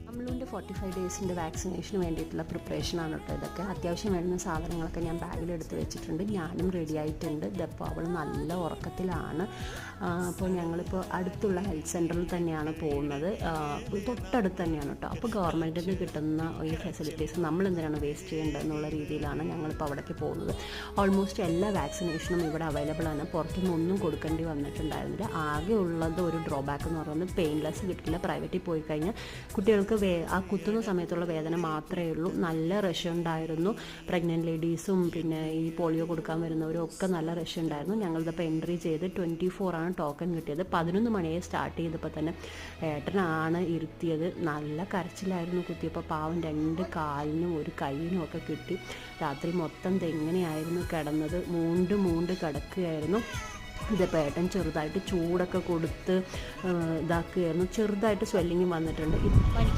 അമ്ലുവിൻ്റെ 45 ഡേയ്സിൻ്റെ വാക്സിനേഷന് വേണ്ടിയിട്ടുള്ള പ്രിപ്പറേഷനാണ് കേട്ടോ ഇതൊക്കെ. അത്യാവശ്യം വേണ്ടുന്ന സാധനങ്ങളൊക്കെ ഞാൻ ബാഗിലെടുത്ത് വെച്ചിട്ടുണ്ട്. ഞാനും റെഡി ആയിട്ടുണ്ട്. ഇതപ്പോൾ അവൾ നല്ല ഉറക്കത്തിലാണ്. അപ്പോൾ ഞങ്ങളിപ്പോൾ അടുത്തുള്ള ഹെൽത്ത് സെൻറ്ററിൽ തന്നെയാണ് പോകുന്നത്. തൊട്ടടുത്ത് തന്നെയാണ് കേട്ടോ. അപ്പോൾ ഗവൺമെൻറ്റിൽ നിന്ന് കിട്ടുന്ന ഈ ഫെസിലിറ്റീസ് നമ്മളെന്തിനാണ് വേസ്റ്റ് ചെയ്യേണ്ടത് എന്നുള്ള രീതിയിലാണ് ഞങ്ങളിപ്പോൾ അവിടേക്ക് പോകുന്നത്. ഓൾമോസ്റ്റ് എല്ലാ വാക്സിനേഷനും ഇവിടെ അവൈലബിൾ ആണ്. പുറത്തുനിന്ന് ഒന്നും കൊടുക്കേണ്ടി വന്നിട്ടുണ്ടായിരുന്നില്ല. ആകെ ഉള്ളത് ഒരു ഡ്രോബാക്ക് എന്ന് പറയുന്നത് പെയിൻലെസ് കിട്ടില്ല. പ്രൈവറ്റിൽ പോയി കഴിഞ്ഞാൽ കുട്ടികൾക്ക് ആ കുത്തുന്ന സമയത്തുള്ള വേദന മാത്രമേ ഉള്ളൂ. നല്ല റഷ് ഉണ്ടായിരുന്നു. പ്രഗ്നൻറ്റ് ലേഡീസും പിന്നെ ഈ പോളിയോ കൊടുക്കാൻ വരുന്നവരും ഒക്കെ നല്ല റഷ് ഉണ്ടായിരുന്നു. ഞങ്ങളിതിപ്പോൾ എൻട്രി ചെയ്ത് 24 ആണ് ടോക്കൺ കിട്ടിയത്. 11 മണിയെ സ്റ്റാർട്ട് ചെയ്തപ്പോൾ തന്നെ ഏട്ടനാണ് ഇരുത്തിയത്. നല്ല കരച്ചിലായിരുന്നു കുത്തിയപ്പോൾ. പാവം 2 കാലിനും 1 കൈയിനും ഒക്കെ കിട്ടി. രാത്രി മൊത്തം എങ്ങനെയായിരുന്നു കിടന്നത്, മൂണ്ട് കിടക്കുകയായിരുന്നു. ഇതിപ്പോൾ ഏട്ടൻ ചെറുതായിട്ട് ചൂടൊക്കെ കൊടുത്ത് ഇതാക്കുകയായിരുന്നു. ചെറുതായിട്ട് സ്വെല്ലിങ് വന്നിട്ടുണ്ട്.